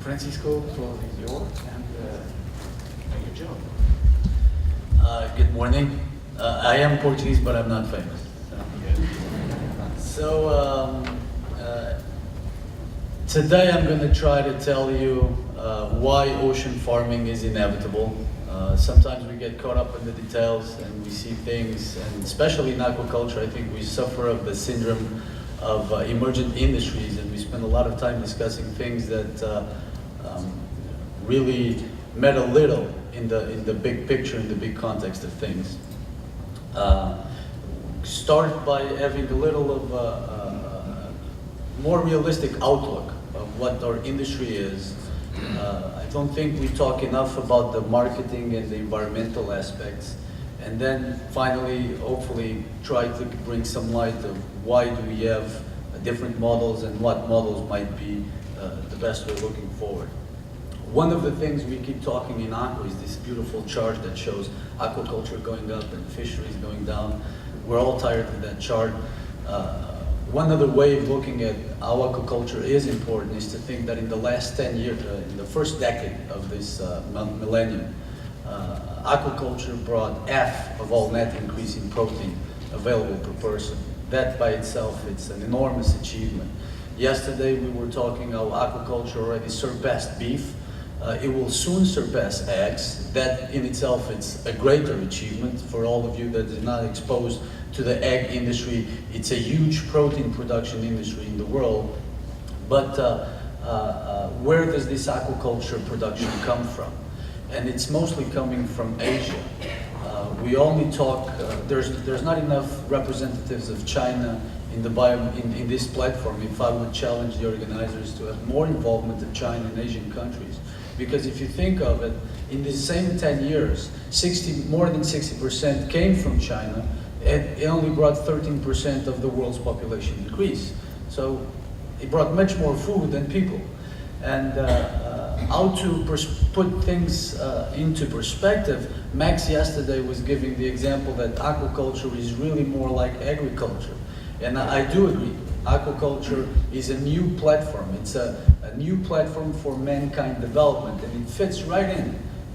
Francisco, the floor is yours, and Major Joe. Good morning. I am Portuguese, but I'm not famous. Today I'm going to try to tell you why ocean farming is inevitable. Sometimes we get caught up in the details and we see things, and especially in aquaculture, I think we suffer of the syndrome of emergent industries, and we spend a lot of time discussing things that really matter little in the big picture, in the big context of things. Start by having a little of a more realistic outlook of what our industry is. I don't think we talk enough about the marketing and the environmental aspects. And then finally, hopefully, try to bring some light of why do we have different models and what models might be the best way looking forward. One of the things we keep talking in aqua is this beautiful chart that shows aquaculture going up and fisheries going down. We're all tired of that chart. One other way of looking at how aquaculture is important is to think that in the last 10 years, in the first decade of this millennium, aquaculture brought half of all net increase in protein available per person. That by itself, it's an enormous achievement. Yesterday we were talking how aquaculture already surpassed beef. It will soon surpass eggs. That in itself, it's a greater achievement for all of you that is not exposed to the egg industry. It's a huge protein production industry in the world. But where does this aquaculture production come from? And it's mostly coming from Asia. We only talk, there's not enough representatives of China in this platform. If I would challenge the organizers to have more involvement of China and Asian countries. Because if you think of it, in the same 10 years, more than 60% came from China, and it only brought 13% of the world's population increase. So it brought much more food than people. And how to put things into perspective, Max yesterday was giving the example that aquaculture is really more like agriculture. And I do agree. Aquaculture is a new platform. It's a new platform for mankind development, and it fits right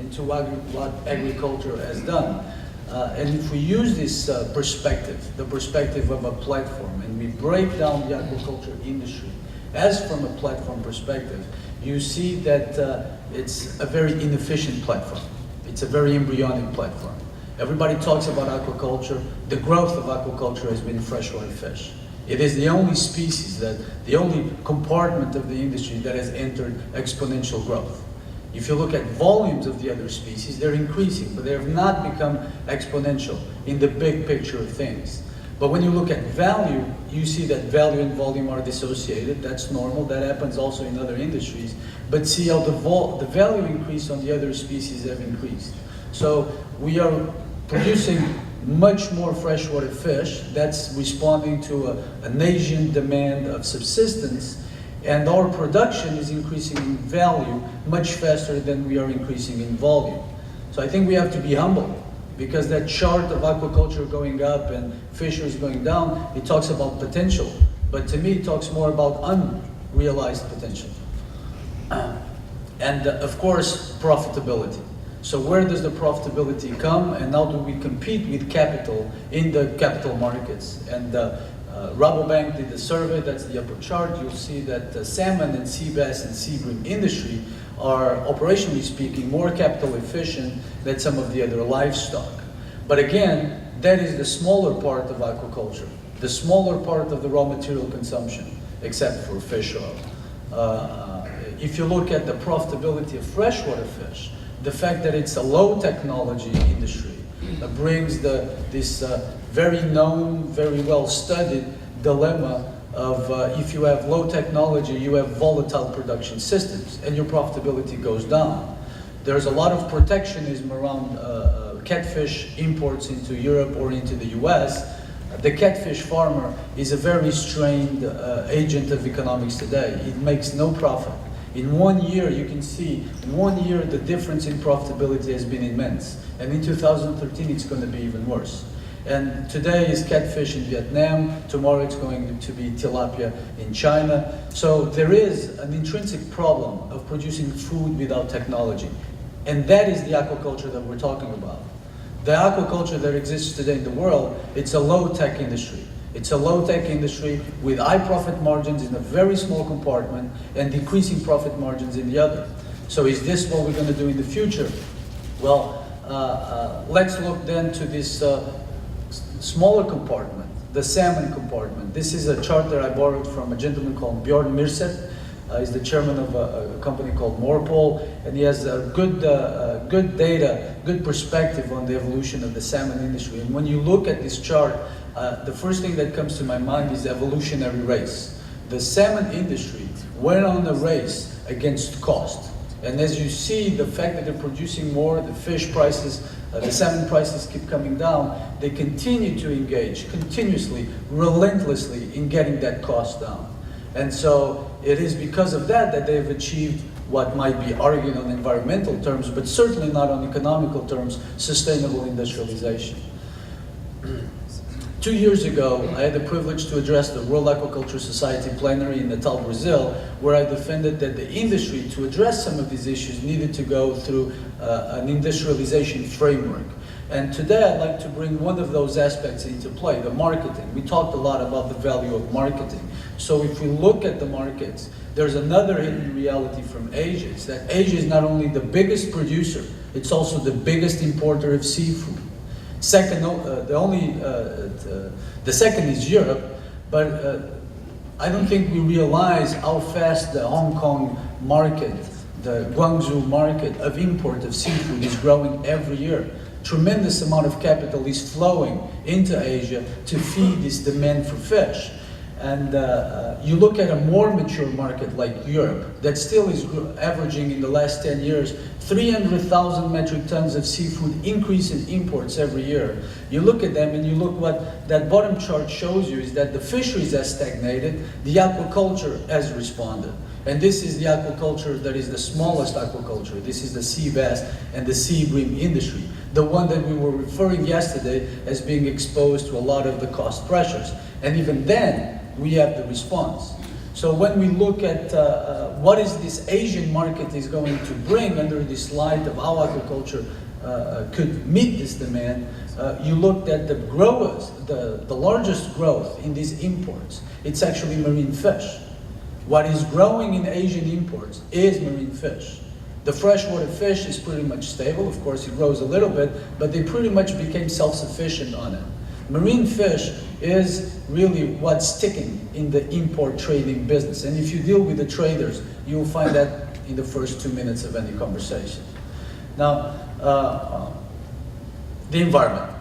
into what agriculture has done. And if we use this perspective, the perspective of a platform, and we break down the aquaculture industry as from a platform perspective, you see that it's a very inefficient platform. It's a very embryonic platform. Everybody talks about aquaculture. The growth of aquaculture has been freshwater fish. It is the only species the only compartment of the industry that has entered exponential growth. If you look at volumes of the other species, they're increasing, but they have not become exponential in the big picture of things. But when you look at value, you see that value and volume are dissociated. That's normal. That happens also in other industries. But see how the value increase on the other species have increased. So we are producing much more freshwater fish. That's responding to an Asian demand of subsistence, and our production is increasing in value much faster than we are increasing in volume. So I think we have to be humble, because that chart of aquaculture going up and fisheries going down, it talks about potential, but to me it talks more about unrealized potential. And of course, profitability. So where does the profitability come, and how do we compete with capital in the capital markets? And Rabobank did a survey, that's the upper chart. You'll see that the salmon and sea bass and sea bream industry are, operationally speaking, more capital efficient than some of the other livestock. But again, that is the smaller part of aquaculture, the smaller part of the raw material consumption, except for fish oil. If you look at the profitability of freshwater fish, the fact that it's a low technology industry brings this very known, very well studied dilemma of if you have low technology, you have volatile production systems, and your profitability goes down. There's a lot of protectionism around catfish imports into Europe or into the US. The catfish farmer is a very strained agent of economics today. It makes no profit. In 1 year, you can see, in 1 year, the difference in profitability has been immense. And in 2013, it's going to be even worse. And today is catfish in Vietnam, tomorrow it's going to be tilapia in China. So there is an intrinsic problem of producing food without technology. And that is the aquaculture that we're talking about. The aquaculture that exists today in the world, it's a low-tech industry. It's a low-tech industry with high profit margins in a very small compartment and decreasing profit margins in the other. So is this what we're going to do in the future? Well, let's look then to this smaller compartment, the salmon compartment. This is a chart that I borrowed from a gentleman called Bjorn Mirset. He's the chairman of a company called Morpol, and he has good data, good perspective on the evolution of the salmon industry. And when you look at this chart, the first thing that comes to my mind is evolutionary race. The salmon industry went on a race against cost. And as you see, the fact that they're producing more, the fish prices, the salmon prices keep coming down, they continue to engage continuously, relentlessly in getting that cost down. And so it is because of that that they've achieved what might be argued on environmental terms, but certainly not on economical terms, sustainable industrialization. 2 years ago, I had the privilege to address the World Aquaculture Society plenary in Natal, Brazil, where I defended that the industry, to address some of these issues, needed to go through an industrialization framework. And today I'd like to bring one of those aspects into play, the marketing. We talked a lot about the value of marketing. So if we look at the markets, there's another hidden reality from Asia. It's that Asia is not only the biggest producer, it's also the biggest importer of seafood. Second, the second is Europe, but I don't think we realize how fast the Hong Kong market, the Guangzhou market of import of seafood is growing every year. Tremendous amount of capital is flowing into Asia to feed this demand for fish. And you look at a more mature market like Europe, that still is averaging in the last 10 years, 300,000 metric tons of seafood increase in imports every year. You look at them and you look what that bottom chart shows you is that the fisheries has stagnated, the aquaculture has responded. And this is the aquaculture that is the smallest aquaculture. This is the sea bass and the sea bream industry. The one that we were referring yesterday as being exposed to a lot of the cost pressures. And even then, we have the response. So when we look at what is this Asian market is going to bring under this light of how aquaculture could meet this demand, you looked at the growers, the largest growth in these imports, it's actually marine fish. What is growing in Asian imports is marine fish. The freshwater fish is pretty much stable. Of course, it grows a little bit, but they pretty much became self-sufficient on it. Marine fish is really what's sticking in the import trading business. And if you deal with the traders, you'll find that in the first 2 minutes of any conversation. Now, the environment.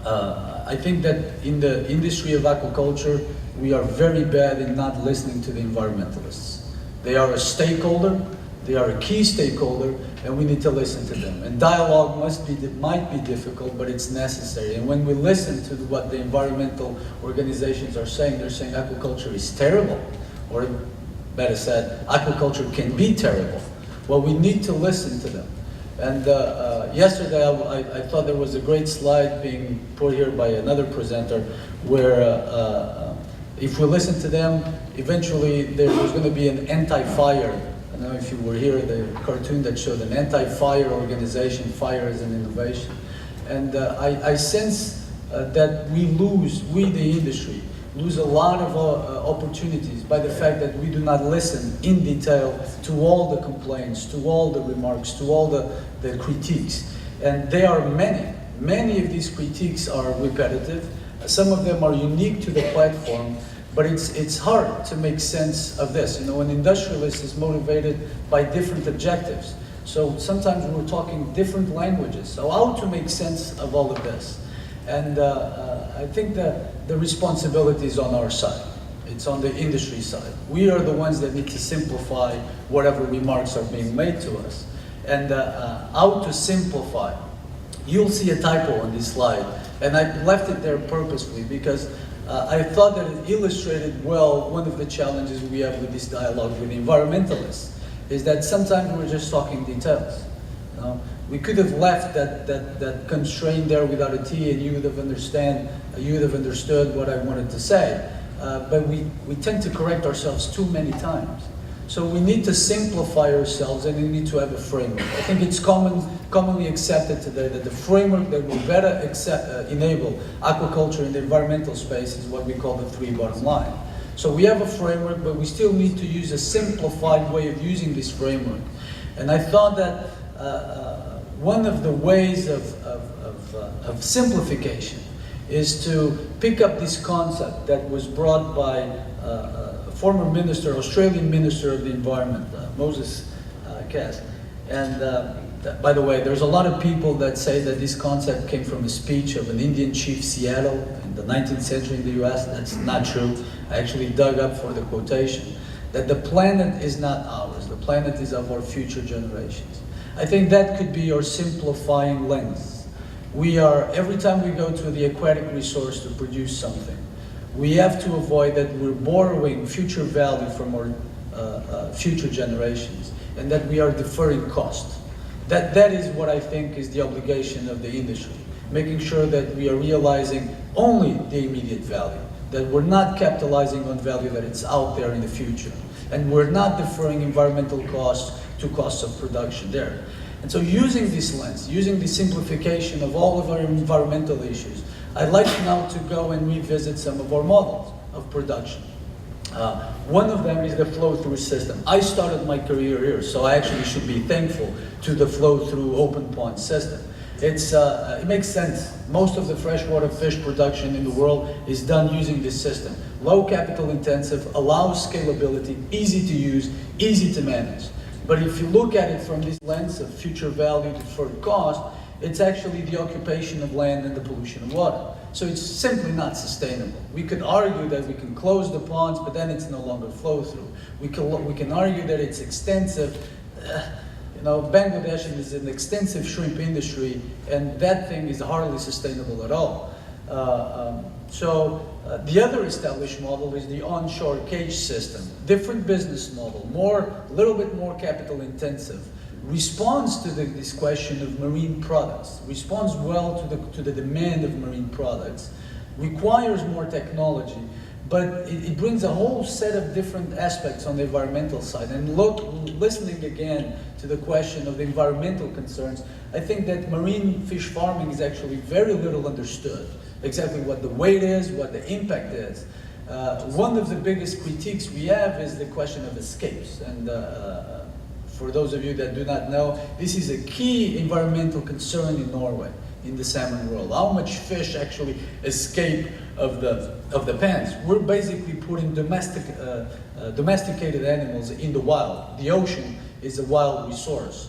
I think that in the industry of aquaculture, we are very bad in not listening to the environmentalists. They are a stakeholder, they are a key stakeholder, and we need to listen to them. And dialogue might be difficult, but it's necessary. And when we listen to what the environmental organizations are saying, they're saying aquaculture is terrible, or better said, aquaculture can be terrible. Well, we need to listen to them. And yesterday, I thought there was a great slide being put here by another presenter, where if we listen to them, eventually there's going to be an anti-fire. I don't know if you were here, the cartoon that showed an anti-fire organization, fire as an innovation. And I sense that we, the industry, lose a lot of opportunities by the fact that we do not listen in detail to all the complaints, to all the remarks, to all the critiques. And there are many. Many of these critiques are repetitive. Some of them are unique to the platform, but it's hard to make sense of this. You know, an industrialist is motivated by different objectives. So sometimes we're talking different languages. So how to make sense of all of this? And I think that the responsibility is on our side. It's on the industry side. We are the ones that need to simplify whatever remarks are being made to us. And how to simplify. You'll see a typo on this slide. And I left it there purposely because I thought that it illustrated well one of the challenges we have with this dialogue with environmentalists, is that sometimes we're just talking details. No? We could have left that constraint there without a T, and you would have understood what I wanted to say. But we tend to correct ourselves too many times. So we need to simplify ourselves, and we need to have a framework. I think it's commonly accepted today that the framework that will better enable aquaculture in the environmental space is what we call the 3 bottom line. So we have a framework, but we still need to use a simplified way of using this framework. And I thought that one of the ways of simplification is to pick up this concept that was brought by a former minister, Australian Minister of the Environment, Moses Cass. And by the way, there's a lot of people that say that this concept came from a speech of an Indian chief, Seattle, in the 19th century in the US. That's not true. I actually dug up for the quotation, that the planet is not ours. The planet is of our future generations. I think that could be our simplifying lens. Every time we go to the aquatic resource to produce something, we have to avoid that we're borrowing future value from our future generations, and that we are deferring cost. That is what I think is the obligation of the industry, making sure that we are realizing only the immediate value, that we're not capitalizing on value that it's out there in the future, and we're not deferring environmental costs to costs of production there. And so using this lens, using the simplification of all of our environmental issues, I'd like now to go and revisit some of our models of production. One of them is the flow-through system. I started my career here, so I actually should be thankful to the flow-through open pond system. It makes sense. Most of the freshwater fish production in the world is done using this system. Low capital intensive, allows scalability, easy to use, easy to manage. But if you look at it from this lens of future value deferred cost, it's actually the occupation of land and the pollution of water. So it's simply not sustainable. We could argue that we can close the ponds, but then it's no longer flow through. We can argue that it's extensive. Bangladesh is an extensive shrimp industry, and that thing is hardly sustainable at all. The other established model is the onshore cage system. Different business model, a little bit more capital intensive. Responds to this question of marine products, responds well to the demand of marine products, requires more technology, but it brings a whole set of different aspects on the environmental side. And listening again to the question of the environmental concerns, I think that marine fish farming is actually very little understood. Exactly what the weight is, what the impact is. One of the biggest critiques we have is the question of escapes. And for those of you that do not know, this is a key environmental concern in Norway, in the salmon world. How much fish actually escape of the pens? We're basically putting domesticated animals in the wild. The ocean is a wild resource.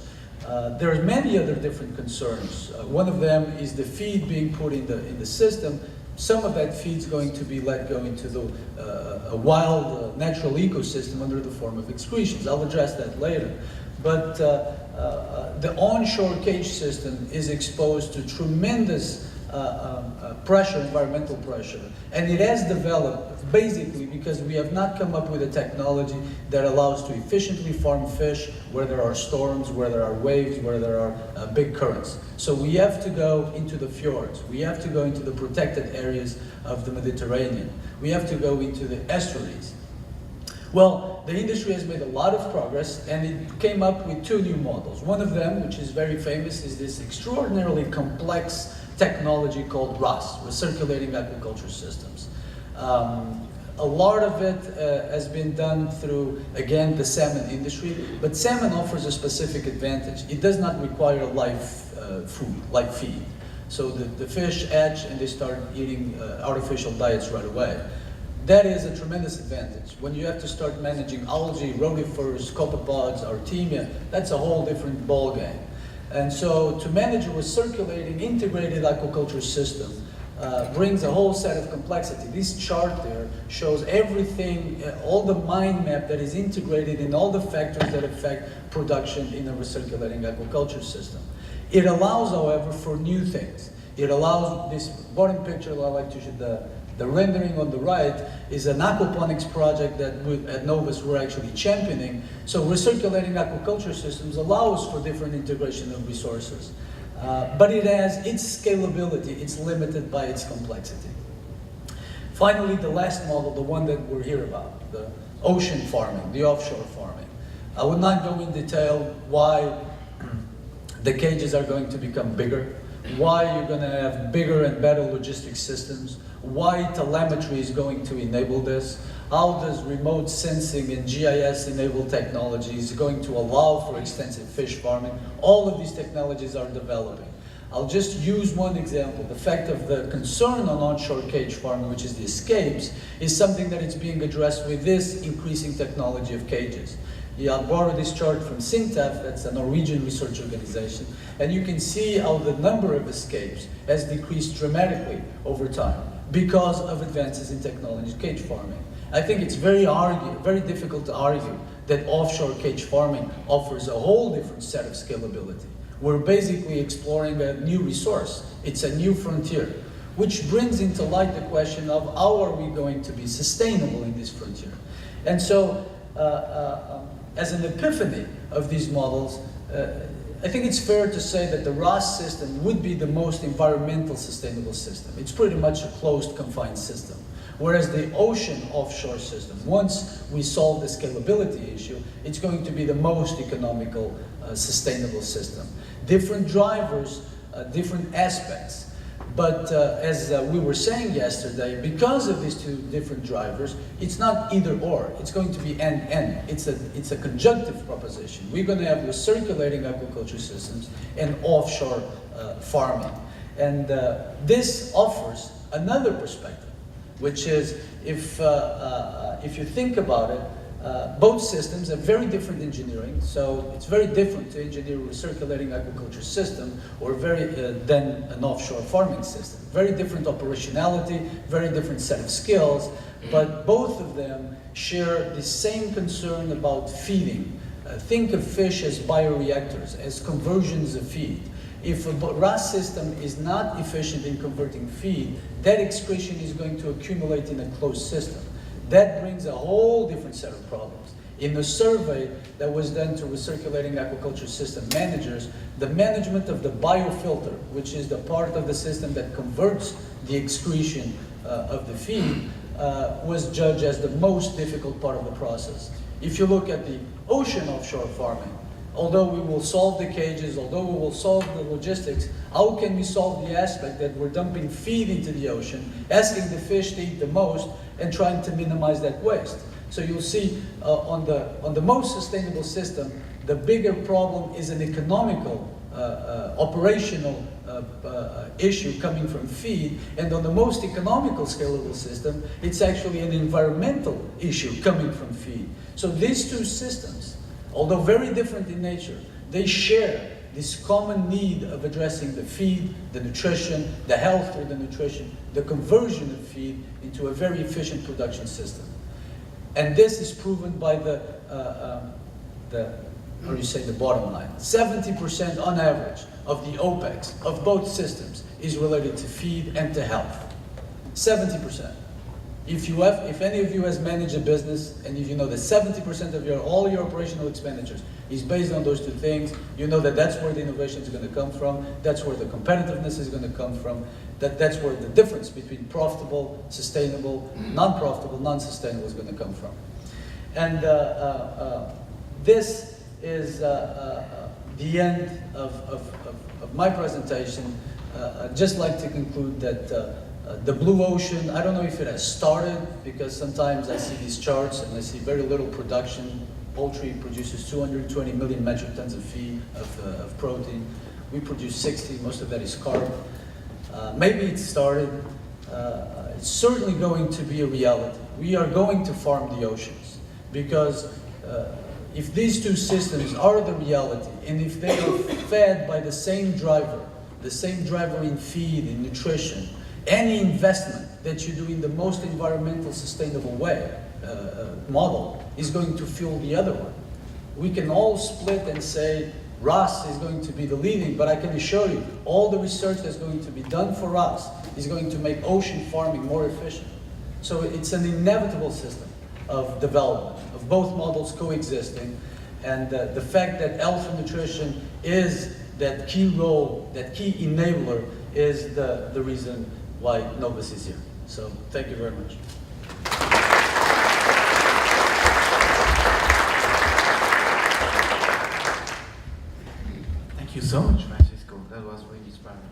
There are many other different concerns. One of them is the feed being put in the system. Some of that feed is going to be let go into a wild natural ecosystem under the form of excretions. I'll address that later. But the onshore cage system is exposed to tremendous pressure, environmental pressure. And it has developed basically because we have not come up with a technology that allows to efficiently farm fish where there are storms, where there are waves, where there are big currents. So we have to go into the fjords. We have to go into the protected areas of the Mediterranean. We have to go into the estuaries. Well, the industry has made a lot of progress, and it came up with 2 new models. One of them, which is very famous, is this extraordinarily complex technology called RAS, Recirculating Aquaculture Systems. A lot of it has been done through, again, the salmon industry, but salmon offers a specific advantage. It does not require live food, live feed. So the fish hatch and they start eating artificial diets right away. That is a tremendous advantage. When you have to start managing algae, rotifers, copepods, artemia, that's a whole different ballgame. And so to manage a recirculating, integrated aquaculture system brings a whole set of complexity. This chart there shows everything, all the mind map that is integrated in all the factors that affect production in a recirculating aquaculture system. It allows, however, for new things. It allows this bottom picture, I like to The rendering on the right is an aquaponics project that we at Novus we're actually championing. So recirculating aquaculture systems allows for different integration of resources. But it has its scalability, it's limited by its complexity. Finally, the last model, the one that we're here about, the ocean farming, the offshore farming. I would not go in detail why the cages are going to become bigger, why you're going to have bigger and better logistics systems, why telemetry is going to enable this, how does remote sensing and GIS-enabled technologies going to allow for extensive fish farming. All of these technologies are developing. I'll just use one example. The fact of the concern on onshore cage farming, which is the escapes, is something that is being addressed with this increasing technology of cages. Yeah, I borrowed this chart from SINTEF, that's a Norwegian research organization, and you can see how the number of escapes has decreased dramatically over time because of advances in technology cage farming. I think it's very difficult to argue that offshore cage farming offers a whole different set of scalability. We're basically exploring a new resource. It's a new frontier, which brings into light the question of how are we going to be sustainable in this frontier? And so, as an epiphany of these models, I think it's fair to say that the ROS system would be the most environmental sustainable system. It's pretty much a closed, confined system. Whereas the ocean offshore system, once we solve the scalability issue, it's going to be the most economical, sustainable system. Different drivers, different aspects. But as we were saying yesterday, because of these two different drivers, it's not either or. It's going to be and. It's a conjunctive proposition. We're going to have recirculating aquaculture systems and offshore farming. And this offers another perspective, which is if you think about it, both systems have very different engineering, so it's very different to engineer a recirculating aquaculture system or than an offshore farming system. Very different operationality, very different set of skills, but both of them share the same concern about feeding. Think of fish as bioreactors, as conversions of feed. If a RAS system is not efficient in converting feed, that excretion is going to accumulate in a closed system. That brings a whole different set of problems. In the survey that was done to recirculating aquaculture system managers, the management of the biofilter, which is the part of the system that converts the excretion of the feed, was judged as the most difficult part of the process. If you look at the ocean offshore farming, although we will solve the cages, although we will solve the logistics, how can we solve the aspect that we're dumping feed into the ocean, asking the fish to eat the most, and trying to minimize that waste? So you'll see on the most sustainable system, the bigger problem is an economical, operational issue coming from feed, and on the most economical scalable system, it's actually an environmental issue coming from feed. So these two systems, although very different in nature, they share this common need of addressing the feed, the nutrition, the health through the nutrition, the conversion of feed into a very efficient production system. And this is proven by the bottom line. 70% on average of the OPEX of both systems is related to feed and to health. 70%. If any of you has managed a business, and if you know that 70% of all your operational expenditures is based on those two things, you know that that's where the innovation is going to come from, that's where the competitiveness is going to come from, that's where the difference between profitable, sustainable, non-profitable, non-sustainable is going to come from. And this is the end of my presentation. I'd just like to conclude that the blue ocean, I don't know if it has started, because sometimes I see these charts and I see very little production. Poultry produces 220 million metric tons of feed, of protein. We produce 60, most of that is carb. Maybe it started. It's certainly going to be a reality. We are going to farm the oceans, because if these two systems are the reality, and if they are fed by the same driver in feed, in nutrition, any investment that you do in the most environmental sustainable way, model, is going to fuel the other one. We can all split and say, Ross is going to be the leading, but I can assure you, all the research that's going to be done for us is going to make ocean farming more efficient. So it's an inevitable system of development, of both models coexisting, and the fact that alpha nutrition is that key role, that key enabler, is the reason why Novus is here. So thank you very much. Thank you so much, Francisco. That was really inspiring.